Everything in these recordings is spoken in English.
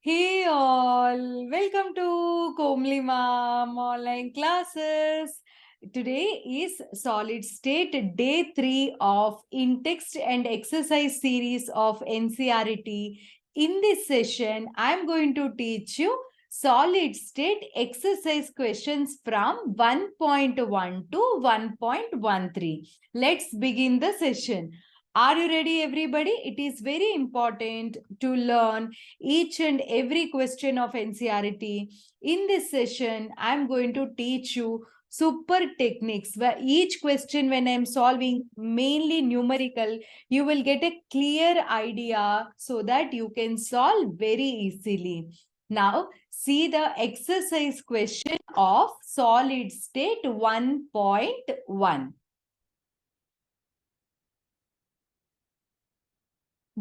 Hey all, welcome to Komali Mam online classes. Today is solid state day 3 of in text and exercise series of NCERT. In this session, I am going to teach you solid state exercise questions from 1.1 to 1.13. Let's begin the session. Are you ready, everybody? It is very important to learn each and every question of NCERT. In this session, I'm going to teach you super techniques where each question, when I'm solving mainly numerical, you will get a clear idea so that you can solve very easily. Now, see the exercise question of solid state 1.1.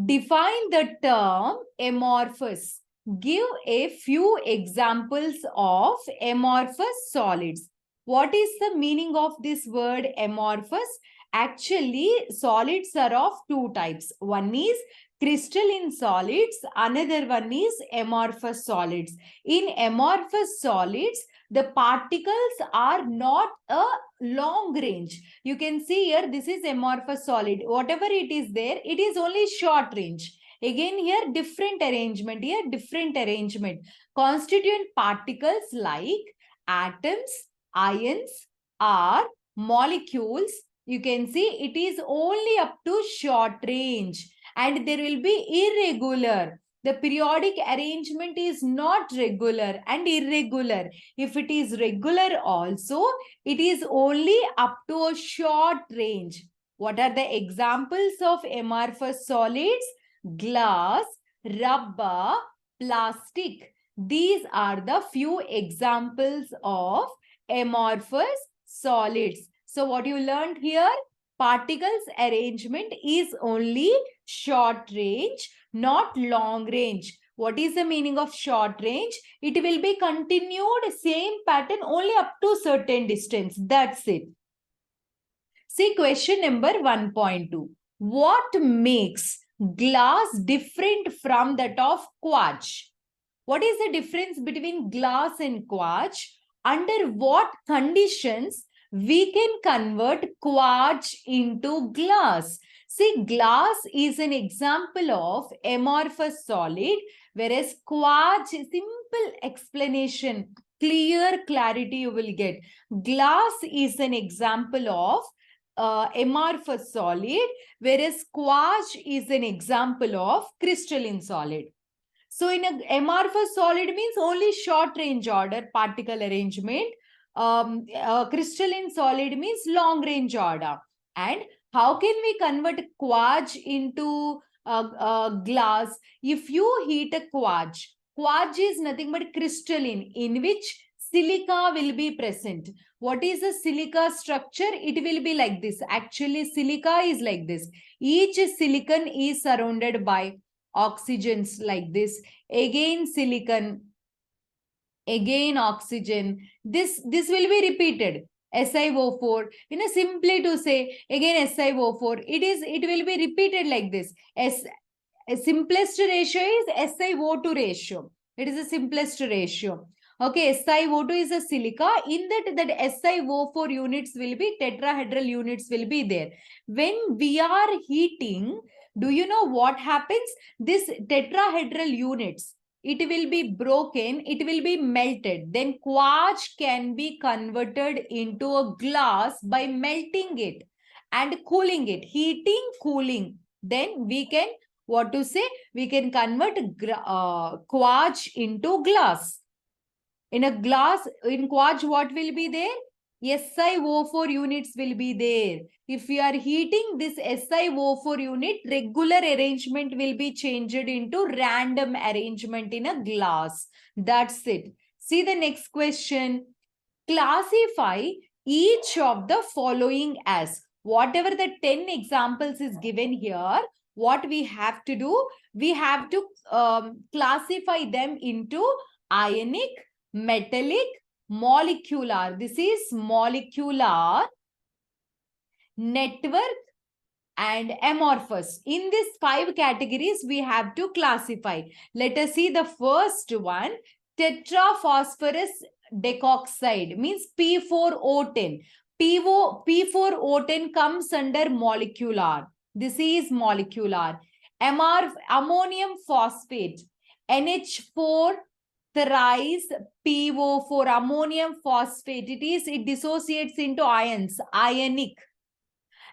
Define the term amorphous. Give a few examples of amorphous solids. What is the meaning of this word amorphous? Actually, solids are of two types. One is crystalline solids, another one is amorphous solids. In amorphous solids, the particles are not a long range. You can see here, this is amorphous solid. Whatever it is there, it is only short range. Again here, different arrangement. Here, different arrangement. Constituent particles like atoms, ions, are molecules. You can see it is only up to short range. And there will be irregular. The periodic arrangement is not regular and irregular. If it is regular also, it is only up to a short range. What are the examples of amorphous solids? Glass, rubber, plastic. These are the few examples of amorphous solids. So what you learned here? Particles arrangement is only short range, not long range. What is the meaning of short range? It will be continued same pattern only up to certain distance. That's it. See question number 1.2. What makes glass different from that of quartz? What is the difference between glass and quartz? Under what conditions we can convert quartz into glass? See, glass is an example of amorphous solid, whereas quartz, simple explanation, clear clarity you will get. Glass is an example of amorphous solid, whereas quartz is an example of crystalline solid. So in a amorphous solid means only short range order particle arrangement. Crystalline solid means long range order. And how can we convert quartz into glass? If you heat a quartz, quartz is nothing but crystalline in which silica will be present. What is the silica structure? It will be like this. Actually, silica is like this. Each silicon is surrounded by oxygens like this. Again silicon, again oxygen. This will be repeated. SiO4. Simply to say again SiO4. It will be repeated like this. Simplest ratio is SiO2 ratio. It is the simplest ratio. Okay, SiO2 is a silica. In that SiO4 units will be tetrahedral units will be there. When we are heating, do you know what happens? This tetrahedral units, it will be broken, it will be melted. Then quartz can be converted into a glass by melting it and cooling it. Heating, cooling. Then we can, what to say? We can convert quartz into glass. In a glass, in quartz, what will be there? SiO4 units will be there. If we are heating this SiO4 unit, regular arrangement will be changed into random arrangement in a glass. That's it. See the next question. Classify each of the following as. Whatever the 10 examples is given here, what we have to do? We have to classify them into ionic, metallic, molecular. This is molecular, network, and amorphous. In these 5 categories, we have to classify. Let us see the first one, tetraphosphorus decoxide, means P4O10. P4O10 comes under molecular. This is molecular. Ammonium phosphate, NH4 thrice PO4, ammonium phosphate. It dissociates into ions, ionic.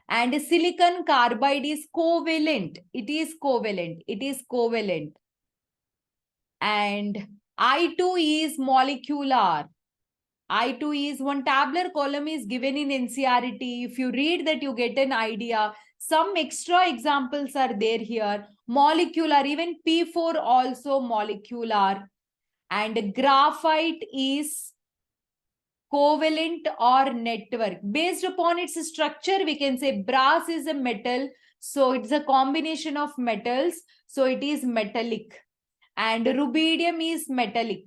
And silicon carbide is covalent. It is covalent. It is covalent. And I2 is molecular. I2 is one tabular column is given in NCERT. If you read that, you get an idea. Some extra examples are there here. Molecular, even P4 also molecular. And graphite is covalent or network. Based upon its structure, we can say brass is a metal. So it's a combination of metals. So it is metallic. And rubidium is metallic.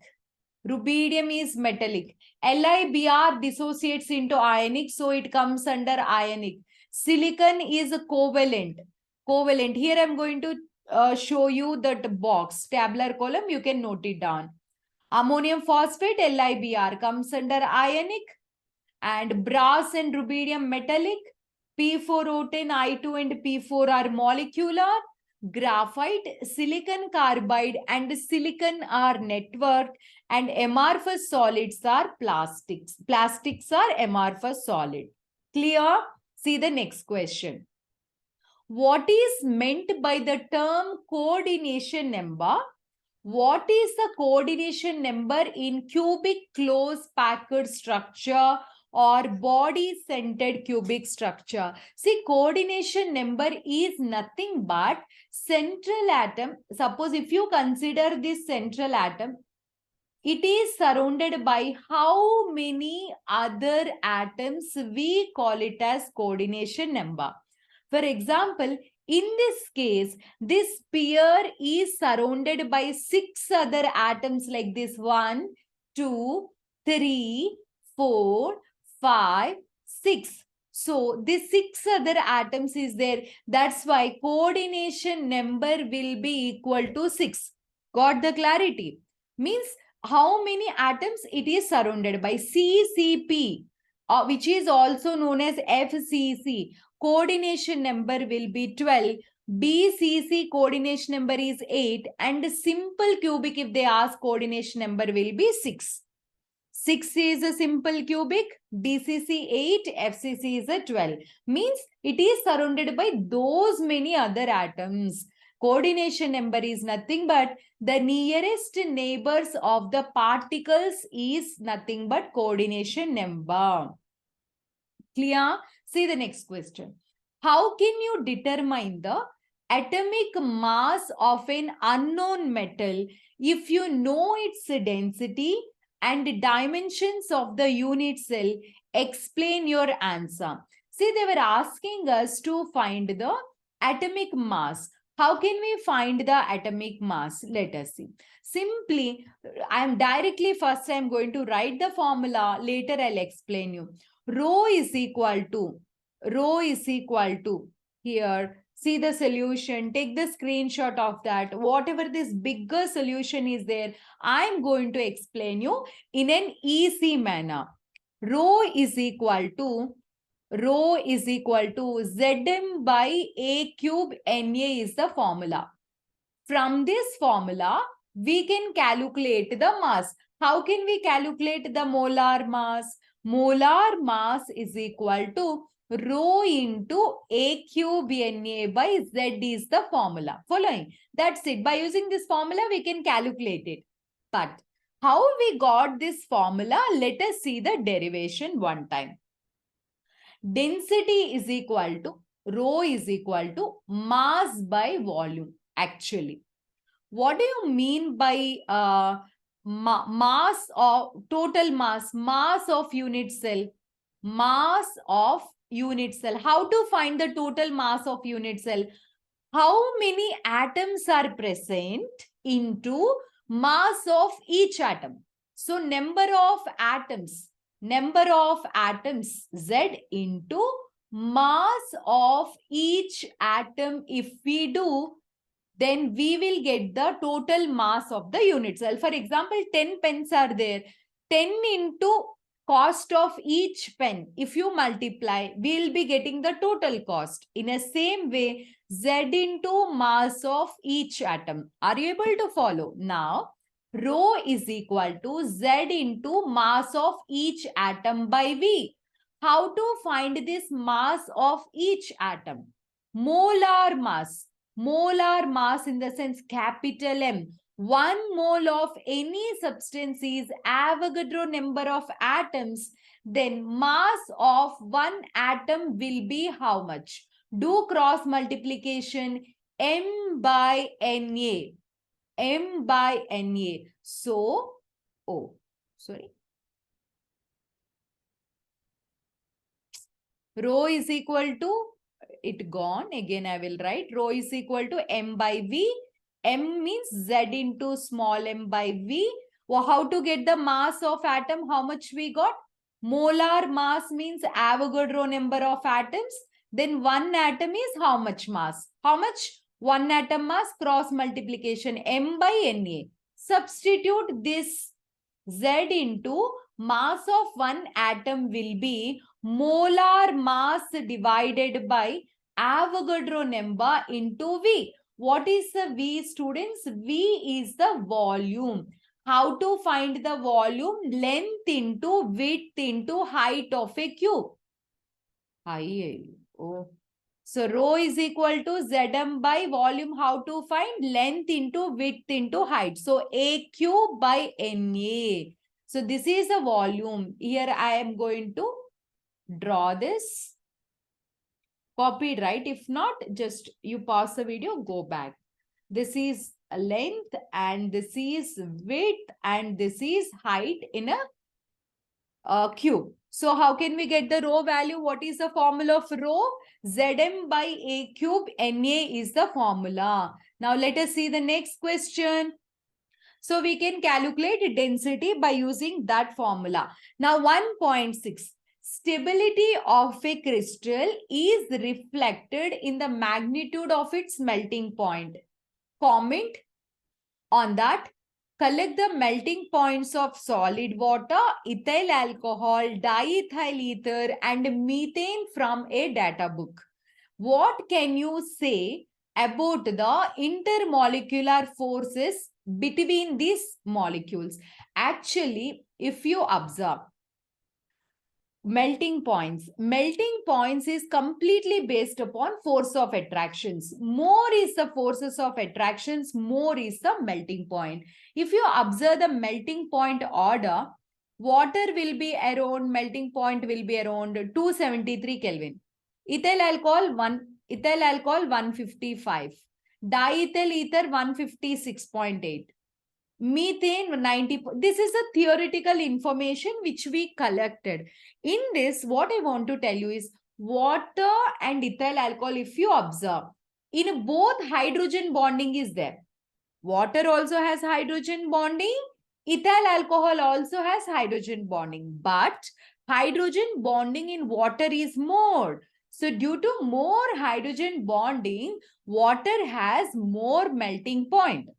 Rubidium is metallic. LiBr dissociates into ionic. So it comes under ionic. Silicon is a covalent. Covalent. Here I'm going to show you that box. Tabular column. You can note it down. Ammonium phosphate, LiBr, comes under ionic, and brass and rubidium metallic. P4O10, I2 and P4 are molecular. Graphite, silicon carbide and silicon are networked, and amorphous solids are plastics. Plastics are amorphous solid. Clear? See the next question. What is meant by the term coordination number? What is the coordination number in cubic close packed structure or body-centered cubic structure? See, coordination number is nothing but central atom. Suppose if you consider this central atom, it is surrounded by how many other atoms? We call it as coordination number. For example, in this case, this pair is surrounded by 6 other atoms like this. 1, 2, 3, 4, 5, 6. So this 6 other atoms is there. That's why coordination number will be equal to 6. Got the clarity? Means how many atoms it is surrounded by? CCP, which is also known as FCC. Coordination number will be 12. BCC coordination number is 8. And simple cubic, if they ask, coordination number will be 6. 6 is a simple cubic, BCC 8, FCC is a 12. Means it is surrounded by those many other atoms. Coordination number is nothing but the nearest neighbors of the particles is nothing but coordination number. Clear? See the next question. How can you determine the atomic mass of an unknown metal if you know its density and dimensions of the unit cell? Explain your answer. See, they were asking us to find the atomic mass. How can we find the atomic mass? Let us see. Simply, I'm going to write the formula. Later, I'll explain you. Rho is equal to, here, see the solution, take the screenshot of that. Whatever this bigger solution is there, I'm going to explain you in an easy manner. Rho is equal to Zm by A cube Na is the formula. From this formula, we can calculate the mass. How can we calculate the molar mass? Molar mass is equal to rho into A cube Na by Z is the formula. Following? That's it. By using this formula, we can calculate it. But how we got this formula? Let us see the derivation one time. Density is equal to, rho is equal to mass by volume. Actually, what do you mean by mass of total mass of unit cell? Mass of unit cell. How to find the total mass of unit cell? How many atoms are present into mass of each atom? So number of atoms Z into mass of each atom, if we do, then we will get the total mass of the unit cell. For example, 10 pens are there. 10 into cost of each pen. If you multiply, we will be getting the total cost. In a same way, Z into mass of each atom. Are you able to follow? Now, rho is equal to Z into mass of each atom by V. How to find this mass of each atom? Molar mass. Molar mass in the sense capital M. 1 mole of any substance is Avogadro number of atoms. Then mass of one atom will be how much? Do cross multiplication. M by Na. M by Na. So, oh, sorry. Rho is equal to, it gone, again I will write, rho is equal to M by V. M means Z into small m by V. Well, how to get the mass of atom? How much we got? Molar mass means Avogadro number of atoms. Then one atom is how much mass? How much? One atom mass, cross multiplication, M by Na. Substitute this Z into mass of one atom will be molar mass divided by Avogadro number into V. What is the V, students? V is the volume. How to find the volume? Length into width into height of a cube. Oh. So rho is equal to Zm by volume. How to find? Length into width into height. So A cube by Na. So this is the volume. Here I am going to draw this. Copied, right? If not, just you pause the video, go back. This is length and this is width and this is height in a cube. So how can we get the rho value? What is the formula of rho? Zm by A cube Na is the formula. Now let us see the next question. So we can calculate density by using that formula. Now 1.6. Stability of a crystal is reflected in the magnitude of its melting point. Comment on that. Collect the melting points of solid water, ethyl alcohol, diethyl ether, and methane from a data book. What can you say about the intermolecular forces between these molecules? Actually, if you observe, melting points is completely based upon force of attractions. More is the forces of attractions, more is the melting point. If you observe the melting point order, water will be around, melting point will be around 273 Kelvin. Ethyl alcohol 155, diethyl ether 156.8, methane 90. This is a theoretical information which we collected. In this, what I want to tell you is water and ethyl alcohol, if you observe, in both hydrogen bonding is there. Water also has hydrogen bonding. Ethyl alcohol also has hydrogen bonding. But hydrogen bonding in water is more. So due to more hydrogen bonding, water has more melting point.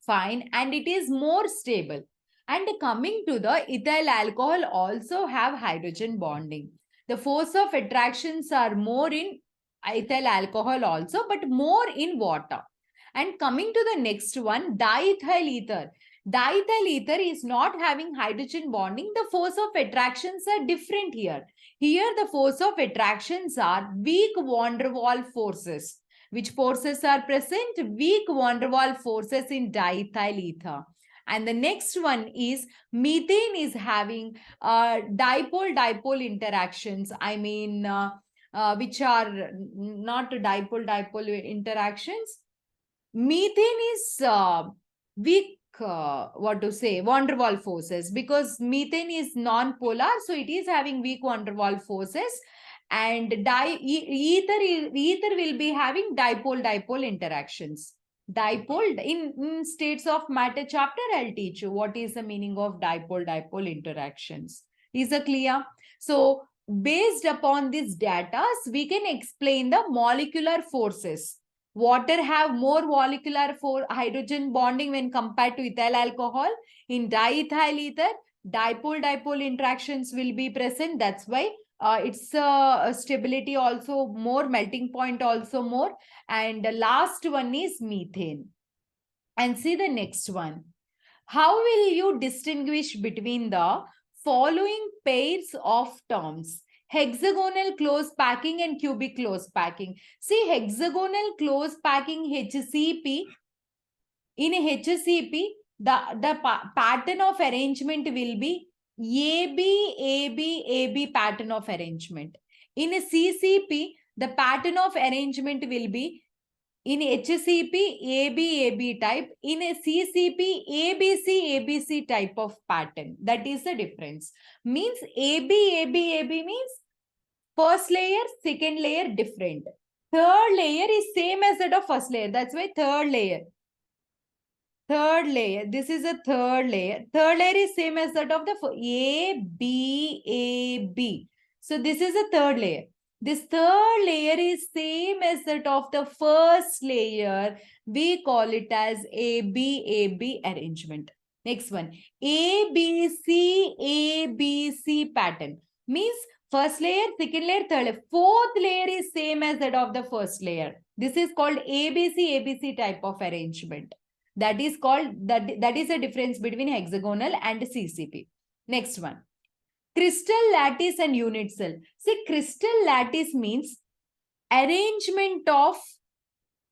Fine, and it is more stable. And coming to the ethyl alcohol also have hydrogen bonding. The force of attractions are more in ethyl alcohol also, but more in water. And coming to the next one, diethyl ether. Diethyl ether is not having hydrogen bonding. The force of attractions are different here. Here the force of attractions are weak van der Waals forces. Which forces are present? Weak van der Waals forces in diethyl ether. And the next one is methane is having dipole-dipole interactions. I mean, which are not dipole-dipole interactions. Methane is weak, van der Waals forces, because methane is non-polar, so it is having weak van der Waals forces. And ether will be having dipole-dipole interactions. Dipole, in states of matter chapter, I'll teach you what is the meaning of dipole-dipole interactions. Is it clear? So based upon this data, we can explain the molecular forces. Water have more molecular for hydrogen bonding when compared to ethyl alcohol. In diethyl ether, dipole-dipole interactions will be present. That's why its stability also more, melting point also more. And the last one is methane. And see the next one. How will you distinguish between the following pairs of terms? Hexagonal close packing and cubic close packing. See, hexagonal close packing HCP. In HCP, the pattern of arrangement will be AB, AB, AB pattern of arrangement. In a CCP, the pattern of arrangement will be in HCP, AB, AB type. In a CCP, ABC, ABC type of pattern. That is the difference. Means AB, AB, AB means first layer, second layer different. Third layer is same as that of first layer. That's why third layer. Third layer. This is a third layer. Third layer is same as that of the A, B, A, B. So this is a third layer. This third layer is same as that of the first layer. We call it as AB arrangement. Next one, ABC pattern. Means first layer, second layer, third layer. Fourth layer is same as that of the first layer. This is called ABC type of arrangement. That is called, that is a difference between hexagonal and CCP. Next one. Crystal lattice and unit cell. See, crystal lattice means arrangement of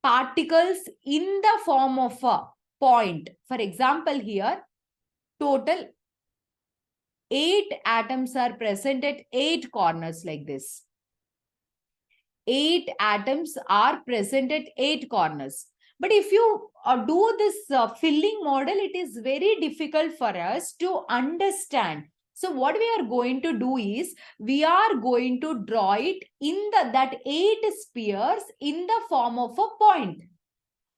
particles in the form of a point. For example, here, total 8 atoms are present at 8 corners like this. 8 atoms are present at 8 corners. But if you do this filling model, it is very difficult for us to understand. So what we are going to do is, we are going to draw it in that 8 spheres in the form of a point.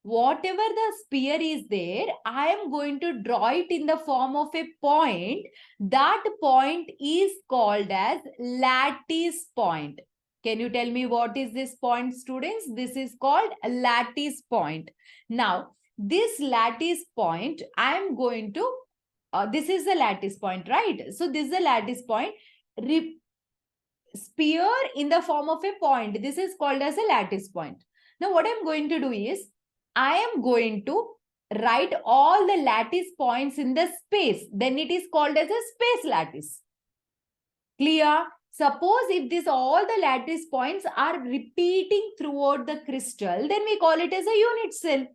Whatever the sphere is there, I am going to draw it in the form of a point. That point is called as lattice point. Can you tell me what is this point, students? This is called a lattice point. Now, this lattice point, I am going to, this is the lattice point, right? So this is the lattice point. Sphere in the form of a point. This is called as a lattice point. Now, what I'm going to do is, I am going to write all the lattice points in the space. Then it is called as a space lattice. Clear? Suppose if this all the lattice points are repeating throughout the crystal, then we call it as a unit cell.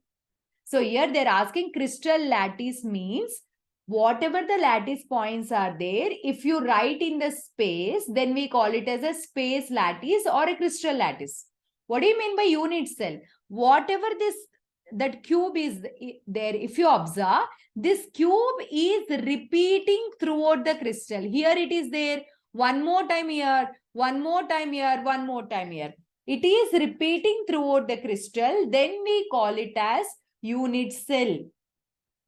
So here they're asking crystal lattice means whatever the lattice points are there, if you write in the space, then we call it as a space lattice or a crystal lattice. What do you mean by unit cell? Whatever that cube is there, if you observe, this cube is repeating throughout the crystal. Here it is there. One more time here, one more time here, one more time here. It is repeating throughout the crystal. Then we call it as unit cell.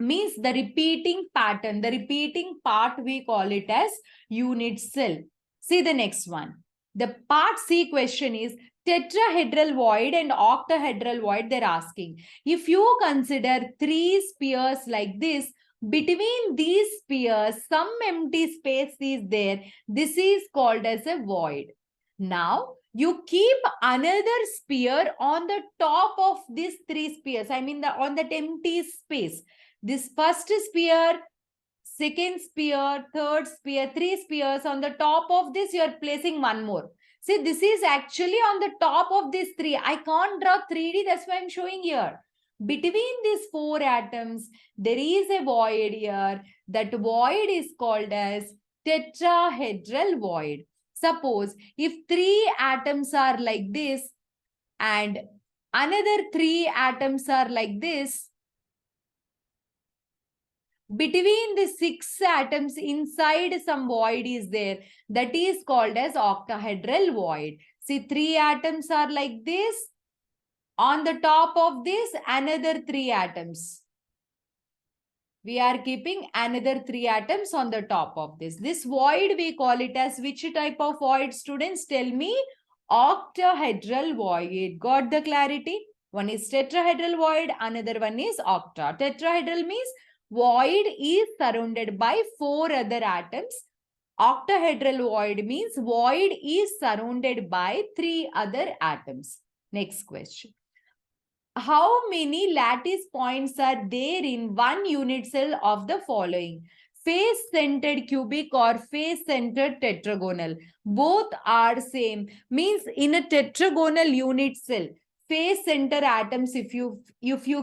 Means the repeating pattern, the repeating part, we call it as unit cell. See the next one. The part C question is tetrahedral void and octahedral void. They're asking, if you consider 3 spheres like this, between these spheres, some empty space is there. This is called as a void. Now, you keep another sphere on the top of these 3 spheres. I mean, on that empty space. This first sphere, second sphere, third sphere, 3 spheres. On the top of this, you are placing one more. See, this is actually on the top of these 3. I can't draw 3D. That's why I'm showing here. Between these 4 atoms, there is a void here. That void is called as tetrahedral void. Suppose if 3 atoms are like this and another 3 atoms are like this, between the 6 atoms inside some void is there. That is called as octahedral void. See, 3 atoms are like this. On the top of this, another 3 atoms. We are keeping another 3 atoms on the top of this. This void, we call it as which type of void, students? Tell me. Octahedral void. Got the clarity? One is tetrahedral void, another one is octa. Tetrahedral means void is surrounded by 4 other atoms. Octahedral void means void is surrounded by 3 other atoms. Next question. How many lattice points are there in one unit cell of the following? Face-centered cubic or face-centered tetragonal. Both are same. Means in a tetragonal unit cell, face-center atoms if you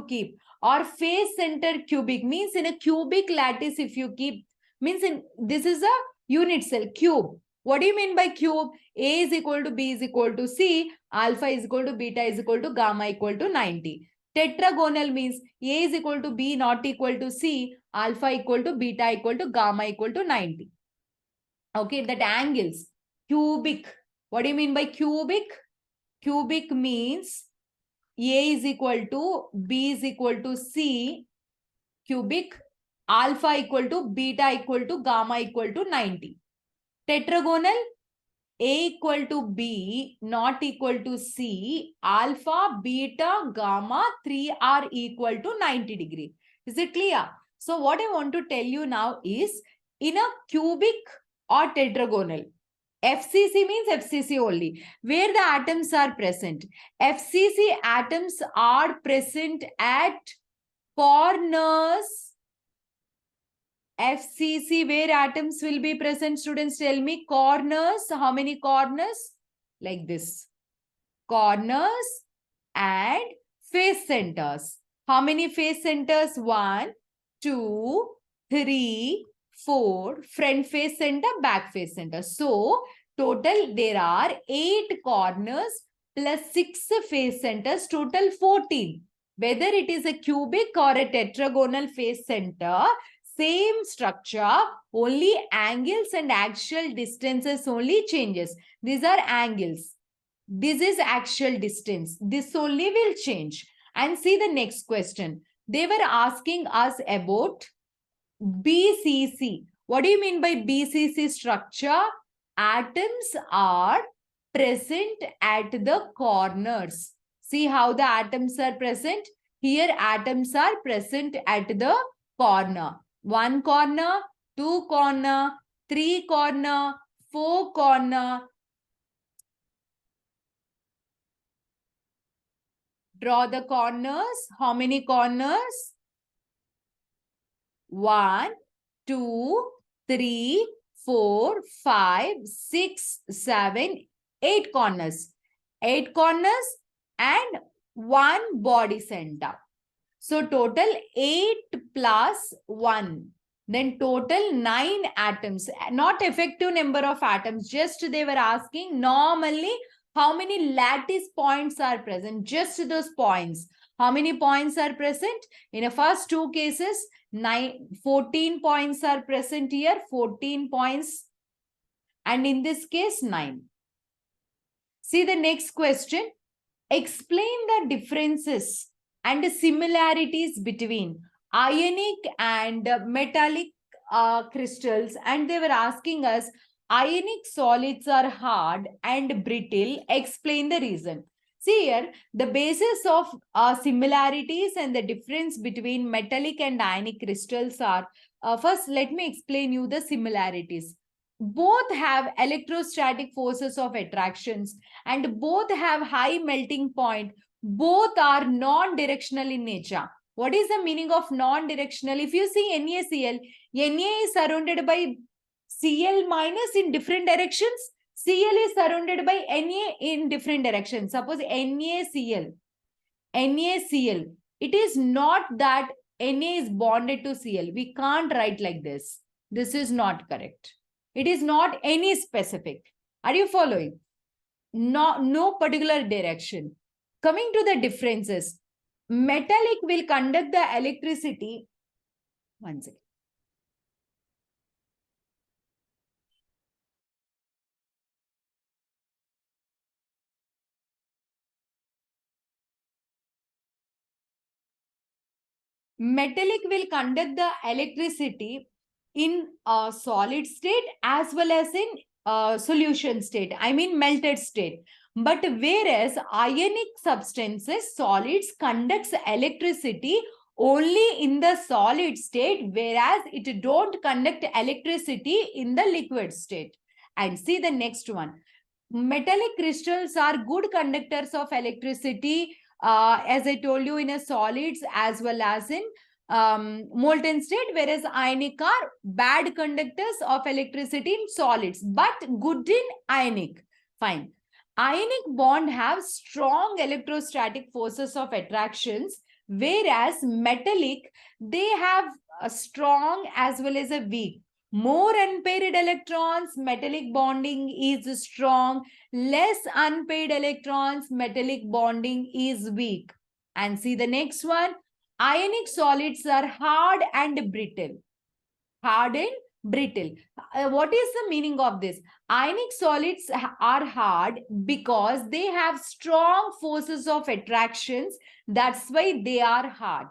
keep, or face-centered cubic means in a cubic lattice if you keep, means in this is a unit cell cube. What do you mean by cube? A is equal to B is equal to C, alpha is equal to beta is equal to gamma equal to 90. Tetragonal means A is equal to B not equal to C, alpha equal to beta equal to gamma equal to 90. Okay, that angles. Cubic. What do you mean by cubic? Cubic means A is equal to B is equal to C, cubic, alpha equal to beta equal to gamma equal to 90. Tetragonal, A equal to B not equal to C, alpha, beta, gamma, 3 are equal to 90 degree. Is it clear? So what I want to tell you now is in a cubic or tetragonal, FCC means FCC only, where the atoms are present. FCC atoms are present at corners. FCC, where atoms will be present, students tell me. Corners, how many corners? Like this. Corners and face centers. How many face centers? 1, 2, 3, 4. Front face center, back face center. So, total there are 8 corners plus 6 face centers, total 14. Whether it is a cubic or a tetragonal face center, same structure, only angles and actual distances only changes. These are angles. This is actual distance. This only will change. And see the next question. They were asking us about BCC. What do you mean by BCC structure? Atoms are present at the corners. See how the atoms are present? Here atoms are present at the corner. 1 corner, 2 corner, 3 corner, 4 corner. Draw the corners. How many corners? 1, 2, 3, 4, 5, 6, 7, 8 corners. 8 corners and 1 body center. So total 8 plus 1. Then total 9 atoms. Not effective number of atoms. Just they were asking normally how many lattice points are present. Just those points. How many points are present? In the first 2 cases, 14 points are present here. 14 points. And in this case, 9. See the next question. Explain the differences and similarities between ionic and metallic crystals. And they were asking us, ionic solids are hard and brittle. Explain the reason. See here, the basis of similarities and the difference between metallic and ionic crystals are, first let me explain you the similarities. Both have electrostatic forces of attractions and both have high melting point. Both are non-directional in nature. What is the meaning of non-directional? If you see NaCl, Na is surrounded by Cl minus in different directions. Cl is surrounded by Na in different directions. Suppose NaCl. It is not that Na is bonded to Cl. We can't write like this. This is not correct. It is not any specific. Are you following? No particular direction. Coming to the differences, metallic will conduct the electricity. One second. Metallic will conduct the electricity in a solid state as well as in solution state, I mean melted state. But whereas ionic substances, solids, conducts electricity only in the solid state, whereas it don't conduct electricity in the liquid state. And see the next one. Metallic crystals are good conductors of electricity, as I told you, in a solids as well as in molten state, whereas ionic are bad conductors of electricity in solids, but good in ionic. Fine. Ionic bond have strong electrostatic forces of attractions, whereas metallic, they have a strong as well as a weak. More unpaired electrons, metallic bonding is strong. Less unpaired electrons, metallic bonding is weak. And see the next one. Ionic solids are hard and brittle. Hard and brittle. What is the meaning of this? Ionic solids are hard because they have strong forces of attractions. That's why they are hard.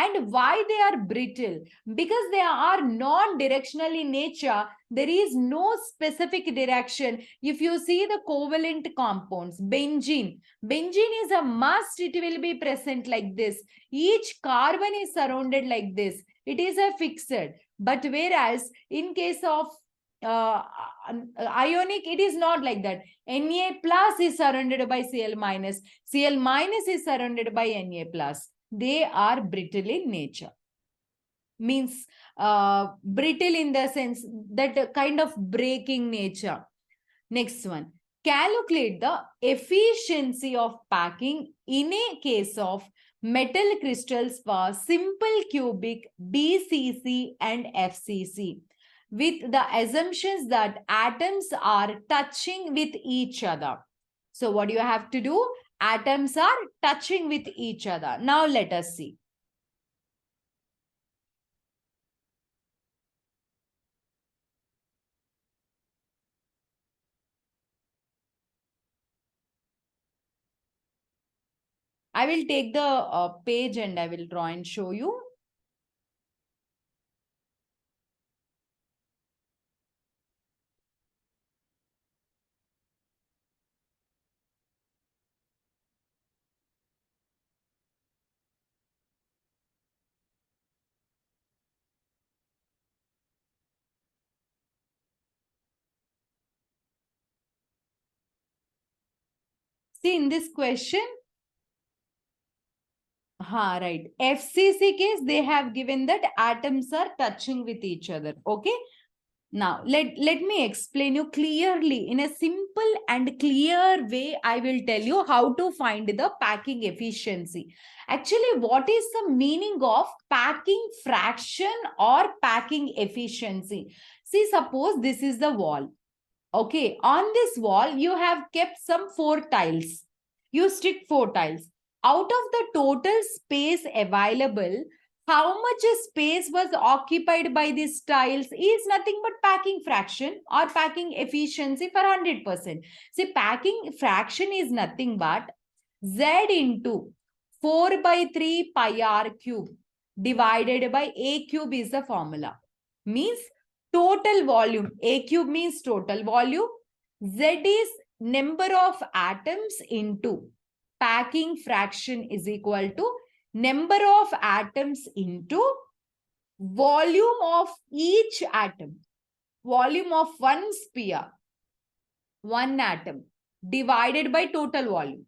And why they are brittle? Because they are non-directional in nature. There is no specific direction. If you see the covalent compounds, benzene is a must. It will be present like this. Each carbon is surrounded like this. It is a fixed. But whereas in case of ionic, it is not like that. Na plus is surrounded by Cl minus. Cl minus is surrounded by Na plus. They are brittle in nature. Means brittle in the sense that kind of breaking nature. Next one. Calculate the efficiency of packing in a case of metal crystals for simple cubic, BCC and FCC, with the assumptions that atoms are touching with each other. So what you have to do? Atoms are touching with each other. Now let us see. I will take the page and I will draw and show you. See, in this question, right. FCC case, they have given that atoms are touching with each other. Okay. Now, let me explain you clearly in a simple and clear way. I will tell you how to find the packing efficiency. Actually, what is the meaning of packing fraction or packing efficiency? See, suppose this is the wall. Okay, on this wall, you have kept some 4 tiles. You stick 4 tiles. Out of the total space available, how much space was occupied by these tiles is nothing but packing fraction or packing efficiency for 100%. See, packing fraction is nothing but Z into 4 by 3 pi r cube divided by A cube is the formula. Means total volume. A cube means total volume. Z is number of atoms into packing fraction is equal to number of atoms into volume of each atom. Volume of one sphere, one atom divided by total volume.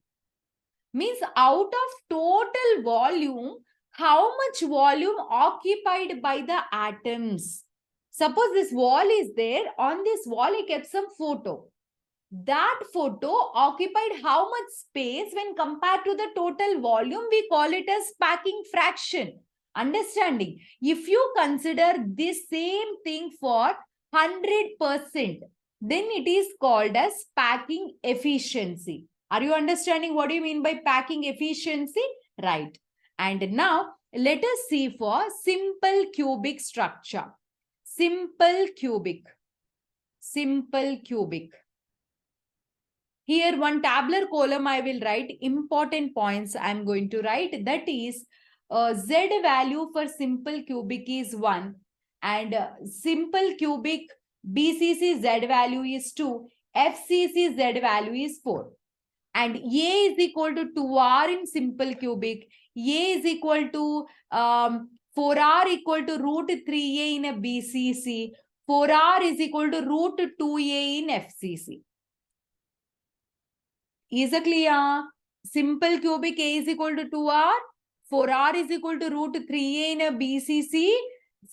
Means out of total volume, how much volume occupied by the atoms? Suppose this wall is there. On this wall, I kept some photo. That photo occupied how much space when compared to the total volume? We call it as packing fraction. Understanding? If you consider this same thing for 100%, then it is called as packing efficiency. Are you understanding what do you mean by packing efficiency? Right. And now let us see for simple cubic structure. Simple cubic. Simple cubic. Here one tabular column I will write important points I am going to write. That is Z value for simple cubic is 1 and simple cubic BCC Z value is 2, FCC Z value is 4. And A is equal to 2R in simple cubic. A is equal to 4R equal to root 3A in a BCC. 4R is equal to root 2A in FCC. Is it clear? Simple cubic A is equal to 2R. 4R is equal to root 3A in a BCC.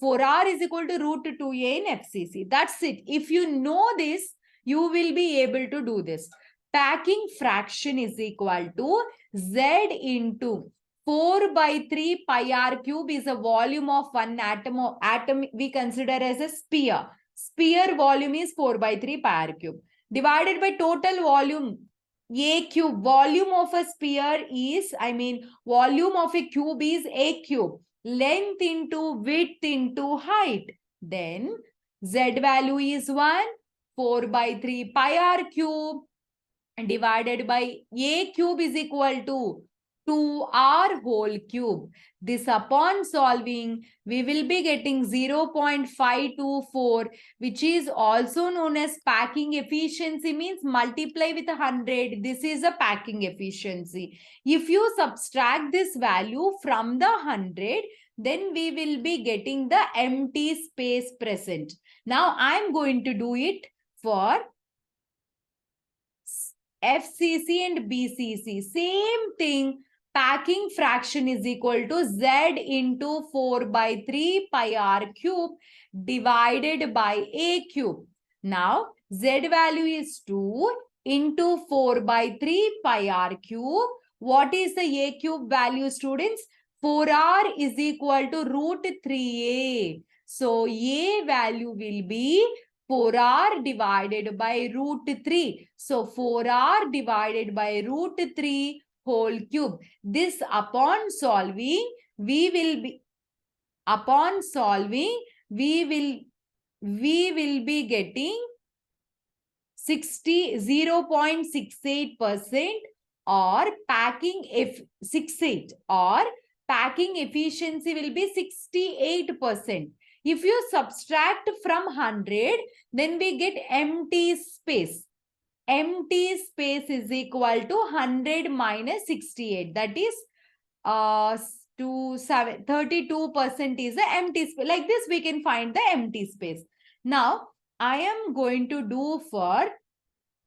4R is equal to root 2A in FCC. That's it. If you know this, you will be able to do this. Packing fraction is equal to Z into 4 by 3 pi r cube is a volume of one atom. Atom we consider as a sphere. Sphere volume is 4 by 3 pi r cube. Divided by total volume A cube. Volume of a sphere is, volume of a cube is A cube. Length into width into height. Then Z value is 1. 4 by 3 pi r cube divided by A cube is equal to 2R whole cube. This upon solving, we will be getting 0.524, which is also known as packing efficiency, means multiply with 100. This is a packing efficiency. If you subtract this value from the 100, then we will be getting the empty space present. Now, I am going to do it for FCC and BCC. Same thing. Packing fraction is equal to Z into 4 by 3 pi r cube divided by A cube. Now, Z value is 2 into 4 by 3 pi r cube. What is the A cube value, students? 4R is equal to root 3A. So, A value will be 4R divided by root 3. So, 4R divided by root 3 whole cube. This upon solving, we will be getting 0.68% or packing efficiency will be 68%. If you subtract from 100, then we get empty space. Empty space is equal to 100 minus 68. That is 32% is the empty space. Like this, we can find the empty space. Now, I am going to do for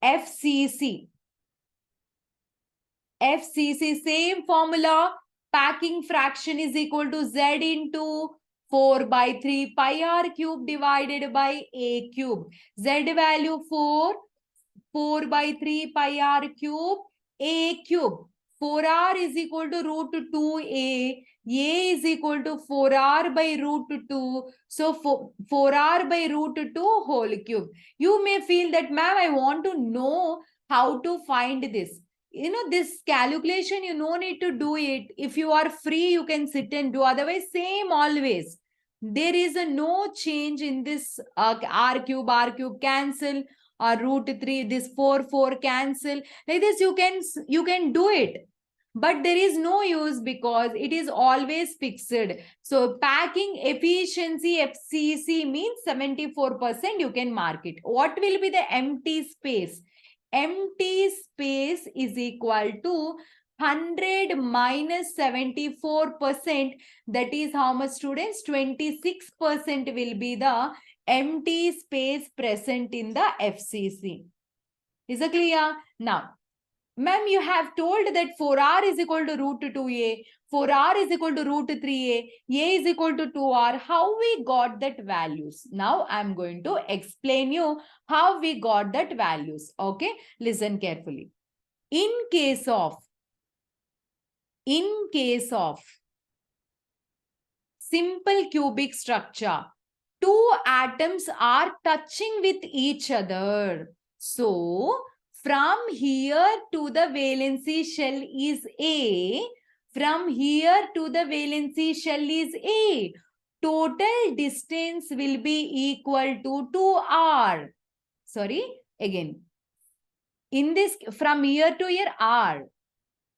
FCC. FCC, same formula. Packing fraction is equal to Z into 4 by 3 pi r cube divided by A cube. Z value 4 by 3 pi r cube, A cube. 4R is equal to root 2A. A is equal to 4R by root 2. So, 4R by root 2 whole cube. You may feel that, ma'am, I want to know how to find this. This calculation, you no need to do it. If you are free, you can sit and do. Otherwise, same always. There is no change in this r cube cancel. Or root 3, this 4 cancel. Like this, you can do it. But there is no use because it is always fixed. So packing efficiency FCC means 74%. You can mark it. What will be the empty space? Empty space is equal to 100 minus 74%. That is how much, students? 26% will be the empty space present in the FCC. Is it clear? Now, ma'am, you have told that 4R is equal to root 2A, 4R is equal to root 3A, A is equal to 2R. How we got that values? Now, I'm going to explain you how we got that values. Okay, listen carefully. In case of simple cubic structure, 2 atoms are touching with each other. So, from here to the valency shell is A. From here to the valency shell is A. Total distance will be equal to 2R. Sorry, again. In this, from here to here, R,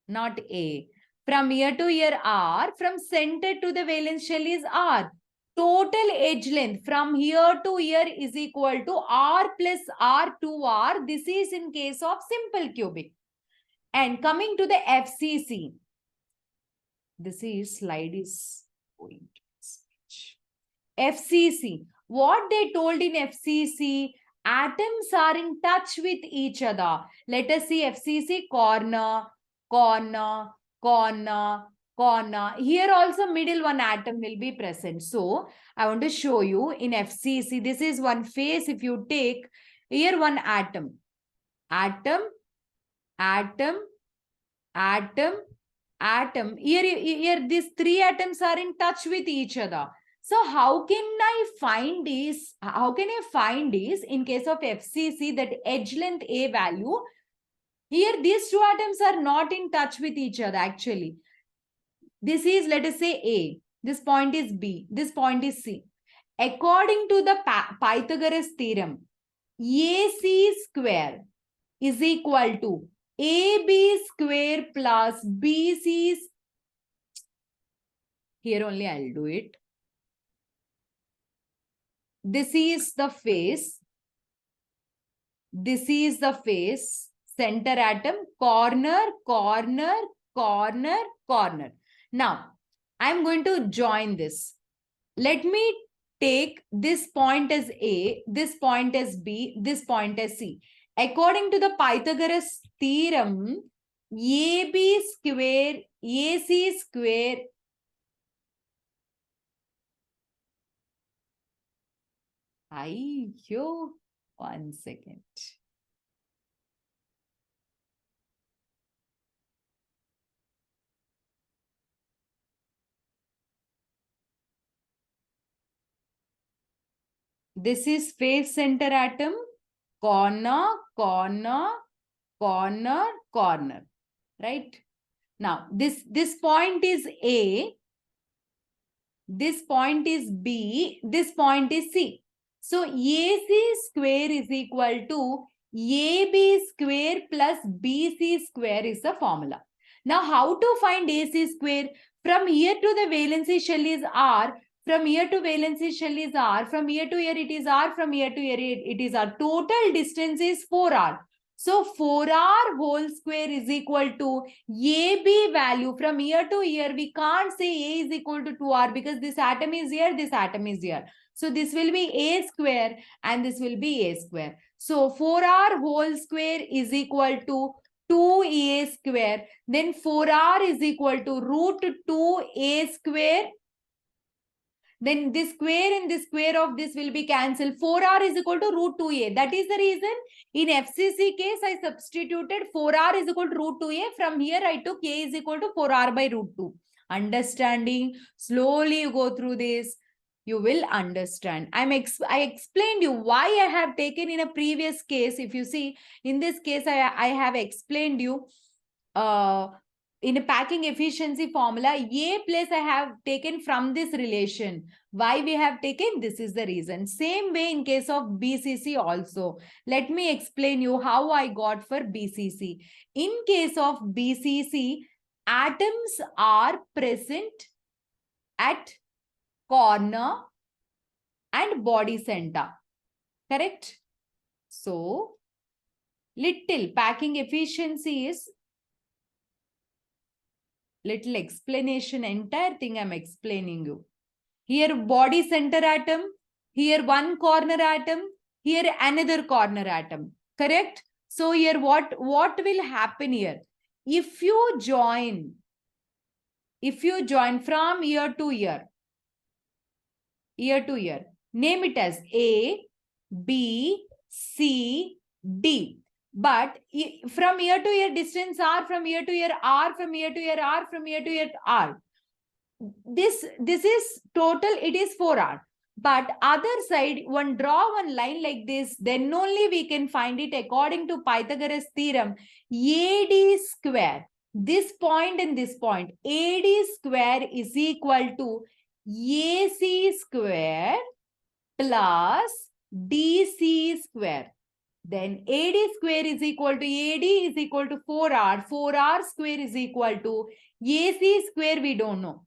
not A. From year to year R, from center to the valence shell is R. Total edge length from here to here is equal to R plus R to R. This is in case of simple cubic. And coming to the FCC, this is slide is going to switch. FCC, what they told in FCC, atoms are in touch with each other. Let us see FCC, corner, corner, corner, corner. Here also middle one atom will be present. So I want to show you in FCC, this is one phase. If you take here one atom, atom, atom, atom, atom. Here these three atoms are in touch with each other. So how can I find this? How can I find this in case of FCC, that edge length A value? Here these two atoms are not in touch with each other actually. This is, let us say, A. This point is B. This point is C. According to the Pythagoras theorem, AC square is equal to AB square plus BC. Here only I'll do it. This is the face. This is the face. Center atom, corner, corner, corner, corner. Now, I'm going to join this. Let me take this point as A, this point as B, this point as C. According to the Pythagoras theorem, AB square, AC square, one second. This is face center atom, corner, corner, corner, corner, right? Now, this point is A, this point is B, this point is C. So, AC square is equal to AB square plus BC square is the formula. Now, how to find AC square? From here to the valency shell is R. From here to valency shell is R. From here to here it is R. From here to here it is R. Total distance is 4R. So 4R whole square is equal to AB value. From here to here, we can't say A is equal to 2R because this atom is here, this atom is here. So this will be A square and this will be A square. So 4R whole square is equal to 2A square. Then 4R is equal to root 2A square. Then this square and this square of this will be cancelled. 4R is equal to root 2A. That is the reason in FCC case I substituted 4R is equal to root 2A. From here I took A is equal to 4R by root 2. Understanding? Slowly you go through this. You will understand. I explained you why I have taken in a previous case. If you see, in this case, I have explained you in a packing efficiency formula, A plus I have taken from this relation. Why we have taken? This is the reason. Same way in case of BCC also. Let me explain you how I got for BCC. In case of BCC, atoms are present at corner and body center. Correct? So, little packing efficiency is little explanation, entire thing I'm explaining you. Here body center atom, here one corner atom, here another corner atom. Correct? So here what will happen here? If you join from year to year, name it as A, B, C, D. But from year to year distance R, from year to year R, from year to year R, from year to year R. This is total, it is 4R. But other side, draw one line like this, then only we can find it according to Pythagoras theorem. AD square, this point and this point, AD square is equal to AC square plus DC square. Then AD square is equal to AD is equal to 4R. 4R square is equal to AC square, we don't know.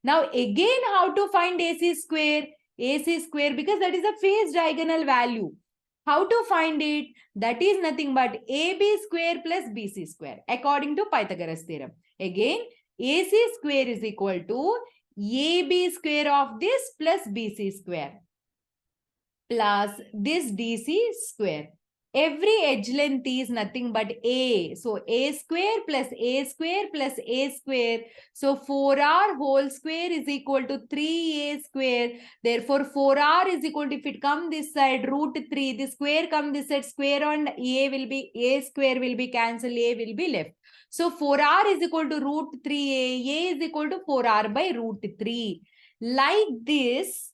Now again, how to find AC square? AC square, because that is a phase diagonal value. How to find it? That is nothing but AB square plus BC square according to Pythagoras theorem. Again, AC square is equal to AB square of this plus BC square plus this DC square. Every edge length is nothing but A. So A square plus A square plus A square. So 4R whole square is equal to 3A square. Therefore 4R is equal to, if it come this side, root 3. The square come this side, square on A will be, A square will be cancelled, A will be left. So 4R is equal to root 3A. A is equal to 4R by root 3. Like this,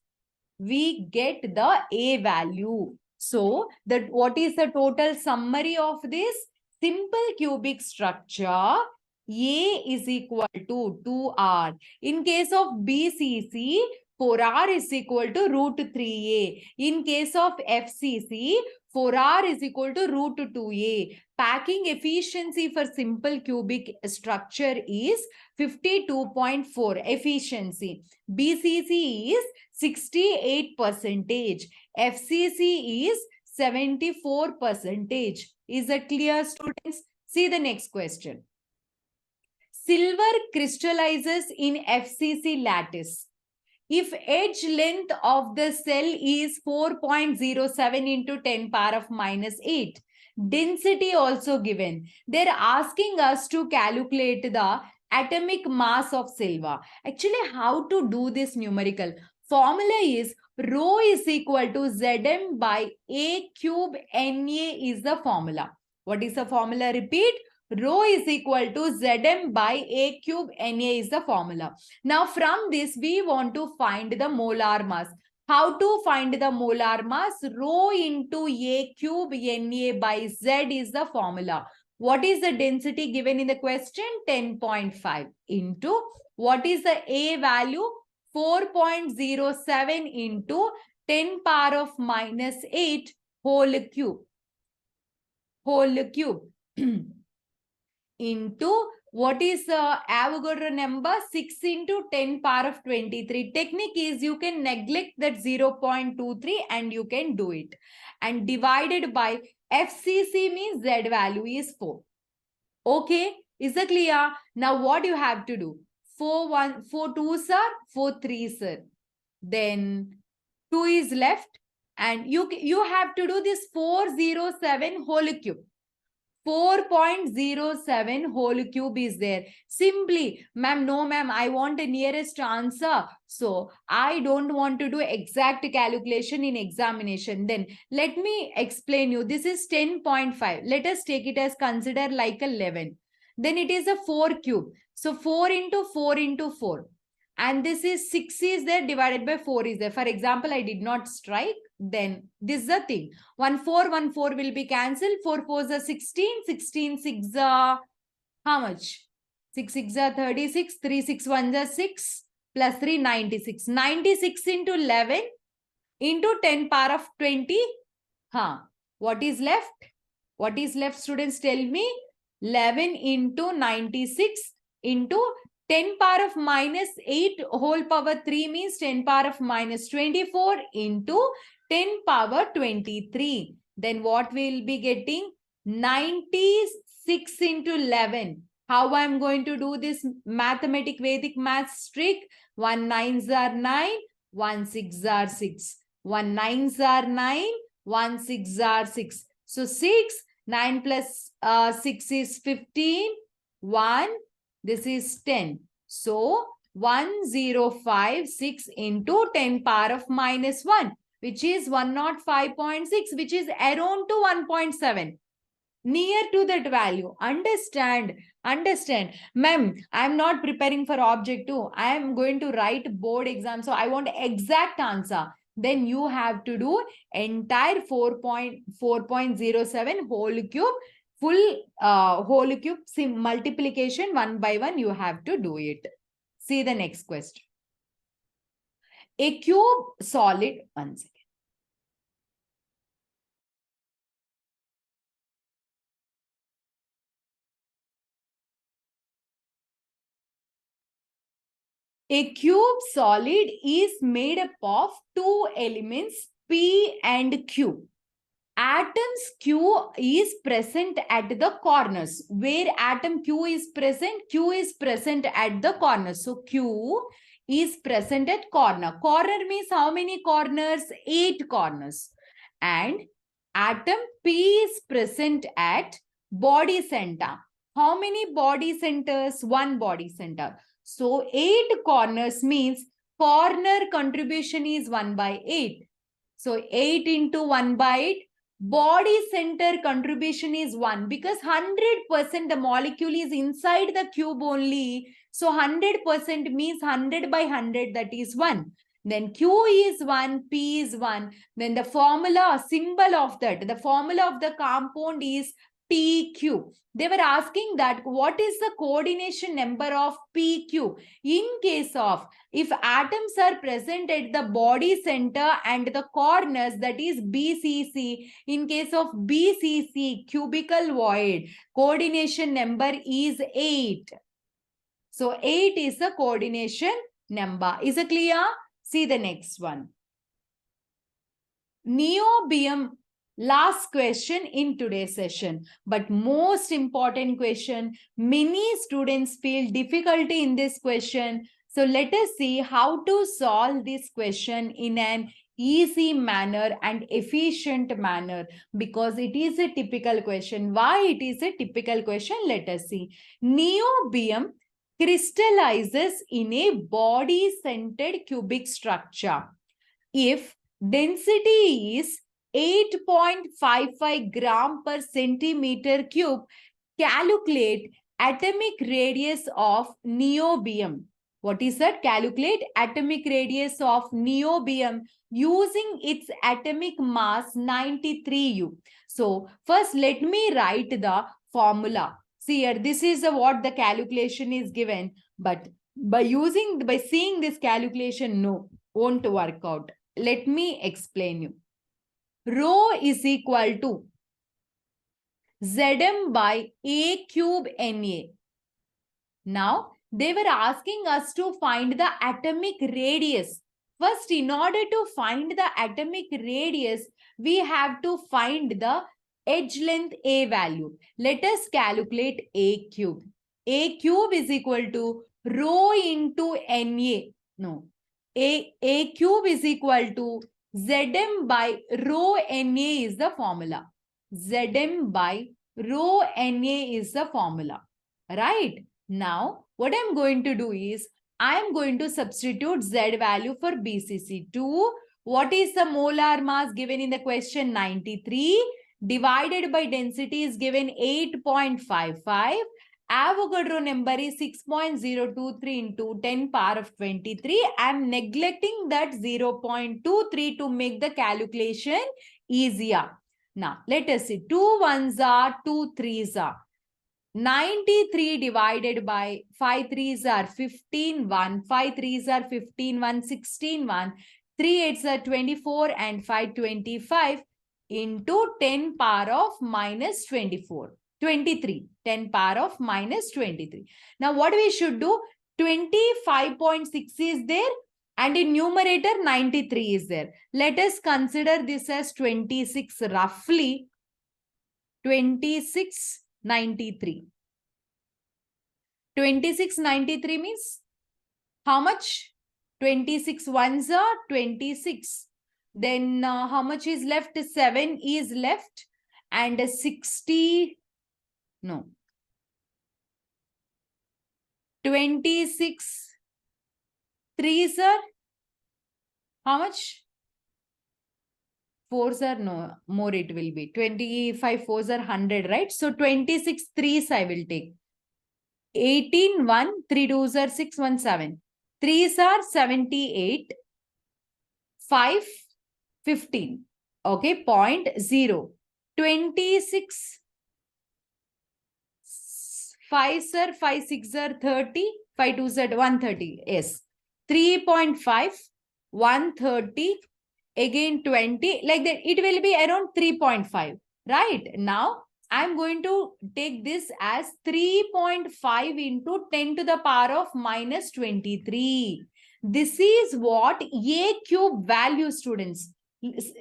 we get the A value. So that what is the total summary of this? Simple cubic structure, A is equal to 2R. In case of BCC, 4R is equal to root 3A. In case of FCC, 4R is equal to root 2A. Packing efficiency for simple cubic structure is 52.4 efficiency. BCC is 68%. FCC is 74%. Is that clear, students? See the next question. Silver crystallizes in FCC lattice. If edge length of the cell is 4.07 into 10 power of minus 8, density also given. They're asking us to calculate the atomic mass of silver. Actually, how to do this numerical? Formula is rho is equal to Zm by A cube Na is the formula. What is the formula? Repeat. Rho is equal to Zm by A cube Na is the formula. Now from this, we want to find the molar mass. How to find the molar mass? Rho into A cube Na by Z is the formula. What is the density given in the question? 10.5 into, what is the A value? 4.07 into 10 power of minus 8 whole cube. Whole cube. Into what is the Avogadro number? 6 into 10 power of 23. Technique is you can neglect that 0.23 and you can do it. And divided by FCC means Z value is 4. Okay, is that clear? Now what you have to do? 4 2s are 4 3s are. Then 2 is left and you have to do this 407 whole cube. 4.07 whole cube is there. Simply, ma'am, no ma'am, I want the nearest answer. So I don't want to do exact calculation in examination. Then let me explain you. This is 10.5. Let us take it as consider like 11. Then it is a 4 cube. So 4 into 4 into 4. And this is 6 is there divided by 4 is there. For example, I did not strike. Then this is the thing. 1 4 will be cancelled. 4 4s are 16. 16 6 are how much? 6 6 are 36. 3 6 1 are 6 plus 3 96. 96 into 11 into 10 power of 20. What is left? What is left, students? Tell me. 11 into 96 into 10 power of minus 8 whole power 3 means 10 power of minus 24 into 10 power 23. Then what we will be getting? 96 into 11. How I am going to do this mathematic Vedic maths trick? 1 9s are 9, 1 6 are 6. 1 9s are 9, 1 6 are 6. So 6, 9 plus 6 is 15, 1. This is 10. So 1056 into 10 power of minus 1, which is 105.6, which is around to 1.7. Near to that value. Understand. Understand. Ma'am, I am not preparing for objective. I am going to write board exam. So I want exact answer. Then you have to do entire 4.07 whole cube. Full whole cube multiplication one by one, you have to do it. See the next question. A cube solid, one second. A cube solid is made up of two elements P and Q. Atoms Q is present at the corners. Where atom Q is present? Q is present at the corners. So Q is present at corner. Corner means how many corners? 8 corners. And atom P is present at body center. How many body centers? 1 body center. So 8 corners means corner contribution is 1 by 8. So 8 into 1 by 8. Body center contribution is 1 because 100% the molecule is inside the cube only. So 100% means 100 by 100, that is 1. Then Q is 1, P is 1. Then the formula, symbol of that, the formula of the compound is PQ. They were asking that what is the coordination number of PQ? In case of, if atoms are present at the body center and the corners, that is BCC. In case of BCC, cubical void, coordination number is 8. So 8 is the coordination number. Is it clear? See the next one. Niobium. Last question in today's session, but most important question. Many students feel difficulty in this question. So let us see how to solve this question in an easy manner and efficient manner, because it is a typical question. Why it is a typical question? Let us see. Niobium crystallizes in a body-centered cubic structure. If density is 8.55 gram per centimeter cube, calculate atomic radius of niobium. What is that? Calculate atomic radius of niobium using its atomic mass 93U. So first let me write the formula. See here, this is what the calculation is given, but by seeing this calculation, no, won't work out. Let me explain you. Rho is equal to Zm by A cube Na. Now, they were asking us to find the atomic radius. First, in order to find the atomic radius, we have to find the edge length A value. Let us calculate A cube. A cube is equal to rho into Na. No. A cube is equal to Zm by rho Na is the formula. Zm by rho Na is the formula. Right? Now, what I'm going to do is, I'm going to substitute Z value for BCC2. What is the molar mass given in the question? 93. Divided by density is given 8.55. Avogadro number is 6.023 into 10 power of 23. I am neglecting that 0.23 to make the calculation easier. Now, let us see. 2 ones are, 2 threes are. 93 divided by 5 threes are 15, 1. 5 threes are 15, 1, 16, 1. 3 eights are 24 and 5, 25 into 10 power of minus 24. 23, 10 power of minus 23. Now, what we should do? 25.6 is there and in numerator 93 is there. Let us consider this as 26 roughly. 2693. 2693 means how much? 26 ones are 26. Then how much is left? 7 is left and 60. No. 26 threes are how much? 4s are no more, it will be 25 4s are 100, right? So 26 threes I will take. 18 1, 3 2s are 6, 1 7. 3s are 78. 5 15. Okay, 0.0. 26 5s are 5 6 are 30. 5 2s are 130. Yes. 3.5 130. Again 20, like that, it will be around 3.5. Right? Now, I'm going to take this as 3.5 into 10 to the power of minus 23. This is what A cube value, students.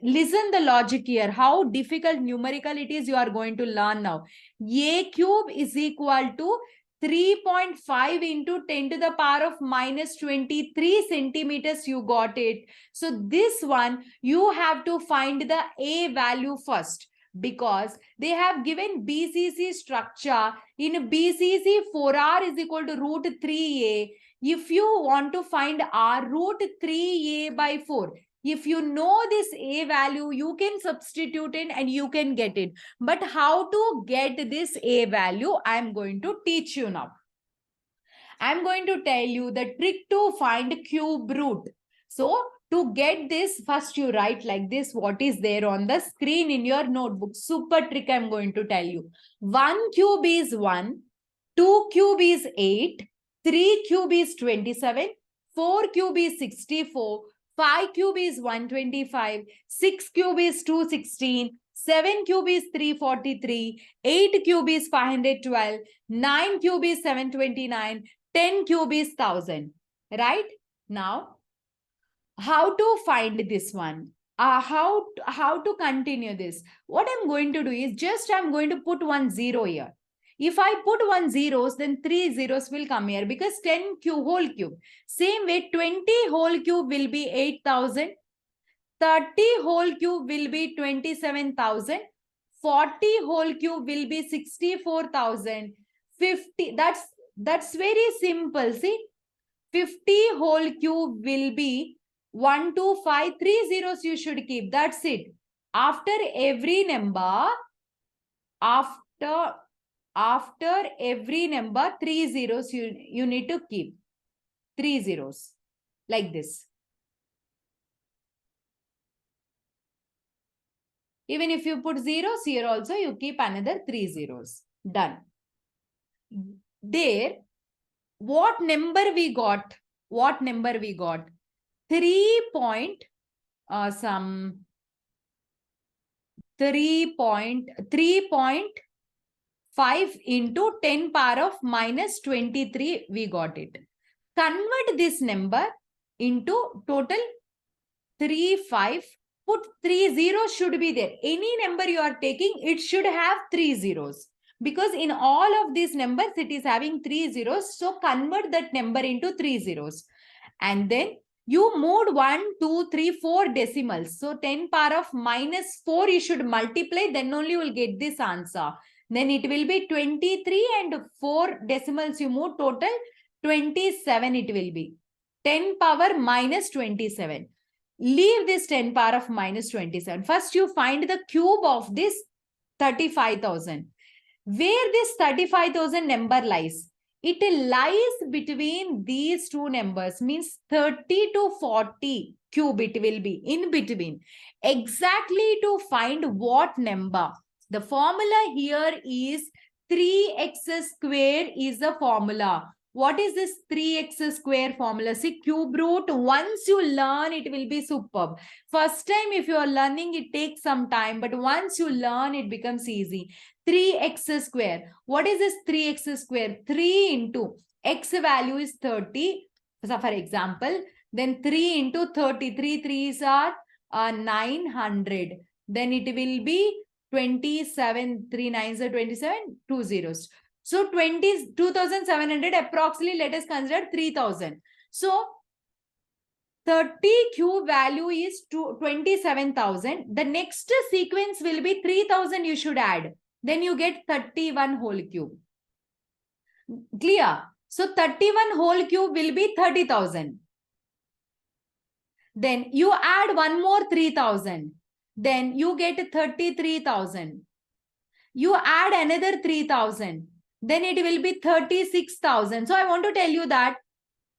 Listen the logic here. How difficult numerical it is, you are going to learn now. A cube is equal to 3.5 into 10 to the power of minus 23 centimeters. You got it. So this one, you have to find the A value first, because they have given BCC structure. In BCC, 4R is equal to root 3A. If you want to find R, root 3A by 4. If you know this A value, you can substitute in and you can get it. But how to get this A value, I am going to teach you now. I am going to tell you the trick to find cube root. So to get this, first you write like this, what is there on the screen in your notebook. Super trick I'm going to tell you. 1 cube is 1, 2 cube is 8, 3 cube is 27, 4 cube is 64, 5 cube is 125, 6 cube is 216, 7 cube is 343, 8 cube is 512, 9 cube is 729, 10 cube is 1000, right? Now, how to find this one? How to continue this? What I'm going to do is just I'm going to put 1 0 here. If I put 1 zeros, then 3 zeros will come here because 10 cube whole cube. Same way, 20 whole cube will be 8,000. 30 whole cube will be 27,000. 40 whole cube will be 64,000. 50, that's very simple. See, 50 whole cube will be 1, 2, 5, 3 zeros you should keep. That's it. After every number, after every number, 3 zeros you need to keep. 3 zeros. Like this. Even if you put zeros here also, you keep another 3 zeros. Done. There, what number we got? What number we got? 3.5 into 10 power of minus 23, we got it. Convert this number into total 3.5. Put 3 zeros should be there. Any number you are taking, it should have 3 zeros. Because in all of these numbers, it is having 3 zeros. So convert that number into 3 zeros. And then you moved 1, 2, 3, 4 decimals. So 10 power of minus 4 you should multiply. Then only you will get this answer. Then it will be 23 and 4 decimals you move. Total 27 it will be. 10 power minus 27. Leave this 10 power of minus 27. First you find the cube of this 35,000. Where this 35,000 number lies? It lies between these two numbers, means 30 to 40 cube it will be in between. Exactly to find what number? The formula here is 3x square is the formula. What is this 3x square formula? See, cube root, once you learn, it will be superb. First time if you are learning, it takes some time. But once you learn, it becomes easy. 3x square. What is this 3x square? 3 into x value is 30. So for example, then 3 into 30. 3 3s are 900. Then it will be 27. 3 9s are 27. 2 zeros. So 2,700 approximately, let us consider 3,000. So 30 cube value is 27,000. The next sequence will be 3,000 you should add. Then you get 31 whole cube. Clear? So 31 whole cube will be 30,000. Then you add one more 3,000. Then you get 33,000. You add another 3,000. Then it will be 36,000. So I want to tell you that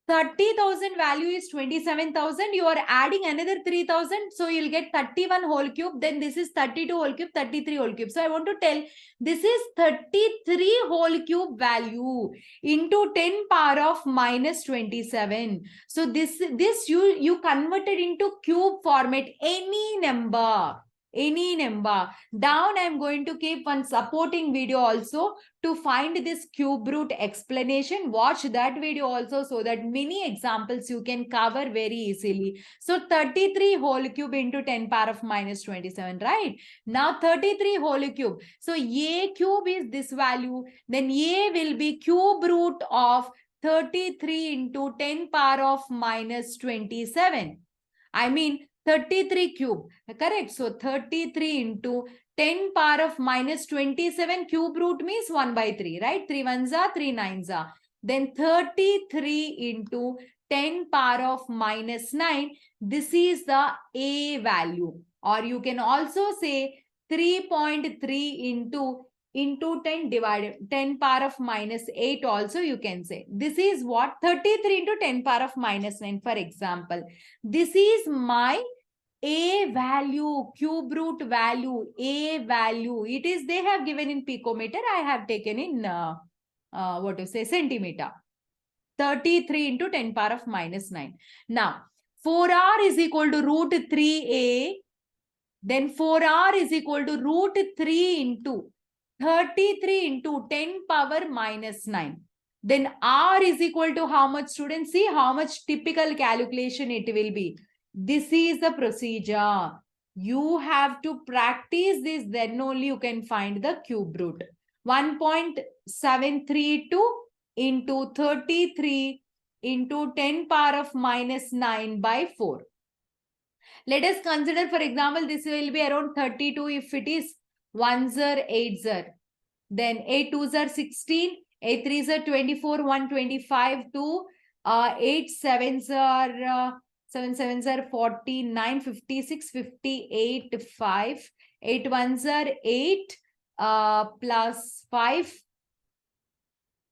30,000 value is 27,000. You are adding another 3,000. So you'll get 31 whole cube. Then this is 32 whole cube, 33 whole cube. So I want to tell this is 33 whole cube value into 10 power of minus 27. So this you converted into cube format, any number. Any number. Down I'm going to keep one supporting video also to find this cube root explanation. Watch that video also so that many examples you can cover very easily. So 33 whole cube into 10 power of minus 27, right? Now 33 whole cube. So A cube is this value. Then A will be cube root of 33 into 10 power of minus 27. I mean 33 cube, correct? So 33 into 10 power of minus 27 cube root means 1 by 3, right? 3 ones are, 3 nines are. Then 33 into 10 power of minus 9. This is the A value. Or you can also say 3.3 into 10 divided 10 power of minus 8 also you can say. This is what 33 into 10 power of minus 9, for example. This is my A value, cube root value, A value. It is, they have given in picometer. I have taken in, what to say, centimeter. 33 into 10 power of minus 9. Now, 4r is equal to root 3a. Then 4r is equal to root 3 into 33 into 10 power minus 9. Then r is equal to how much, students? See how much typical calculation it will be. This is the procedure. You have to practice this, then only you can find the cube root. 1.732 into 33 into 10 power of minus 9 by 4. Let us consider, for example, this will be around 32 if it is 1s are 8s are. Then 8 2s are 16, 8 3s are 24, 125, 2, 8 7s are 7 7s are 49, 56, 58, 5, 8 1s are 8 plus 5,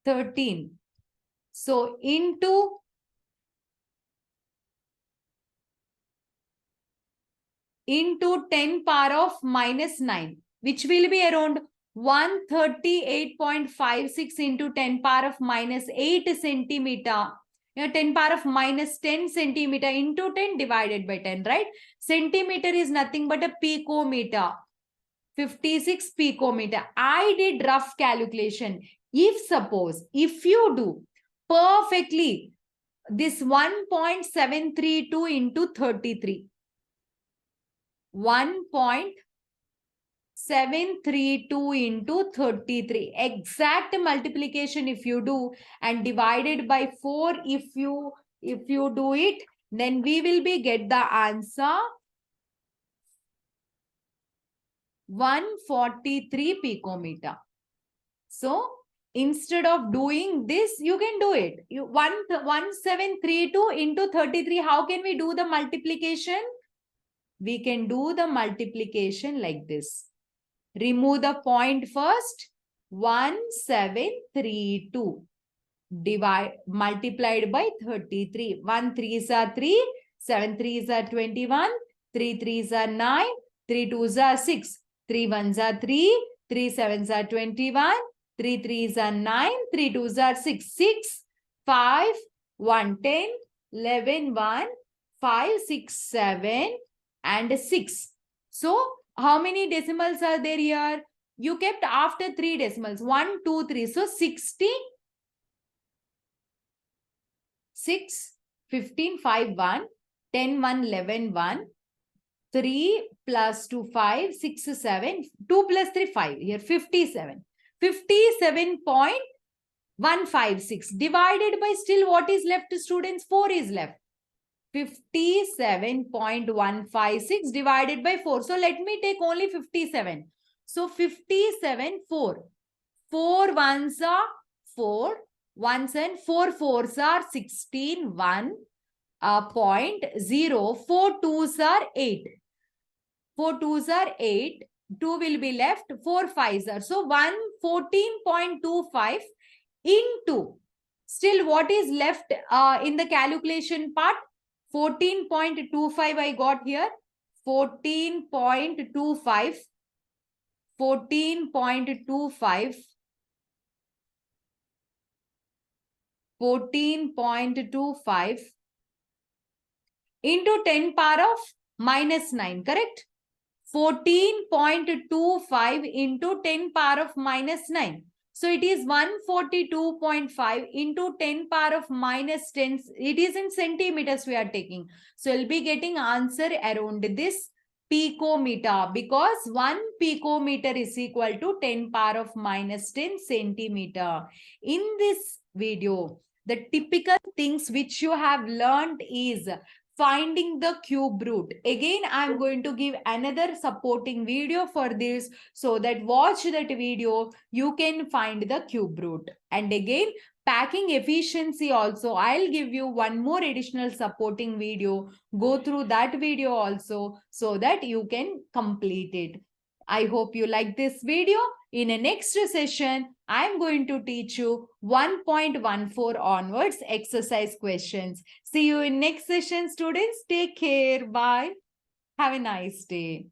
13. So into 10 power of minus 9, which will be around 138.56 into 10 power of minus 8 centimeter. 10 power of minus 10 centimeter into 10 divided by 10, right? Centimeter is nothing but a picometer. 56 picometer. I did rough calculation. If you do perfectly this 1.732 into 33. 1.732 into 33. Exact multiplication if you do and divided by 4 if you do it, then we will be get the answer 143 picometer. So instead of doing this, you can do it. 1732 into 33. How can we do the multiplication? We can do the multiplication like this. Remove the point first. 1732 multiplied by 33. 1 3s are 3, 7 3s are 21, 3 3s are 9, 3 2s are 6, 3 1s are 3, 3 7s are 21, 3 3s are 9, 3 2s are 6, 6, 5, 1 10, 11 1, 5 6 7 and 6. So how many decimals are there here? You kept after 3 decimals. 1, 2, 3. So 60, 6, 15, 5, 1, 10, 1, 11, 1, 3 plus 2, 5, 6, 7, 2 plus 3, 5. Here 57. 57.156 divided by still what is left, students? 4 is left. 57.156 divided by 4. So let me take only 57. So 57, 4. 4 ones are 4. Ones and 4 fours are 16. 1.0. 4 twos are 8. 4 twos are 8. 2 will be left. 4 fives are. So 114.25 into. Still what is left in the calculation part? 14.25 I got here. 14.25. 14.25. 14.25 into 10 power of minus 9, correct? 14.25 into 10 power of minus 9. So it is 142.5 into 10 power of minus 10. It is in centimeters we are taking. So we'll be getting answer around this picometer, because 1 picometer is equal to 10 power of minus 10 centimeter. In this video, the typical things which you have learned is finding the cube root. Again, I'm going to give another supporting video for this, so that watch that video, you can find the cube root. And again, packing efficiency also, I'll give you one more additional supporting video. Go through that video also, so that you can complete it. I hope you like this video. In a next session, I'm going to teach you 1.14 onwards exercise questions. See you in next session, students. Take care. Bye. Have a nice day.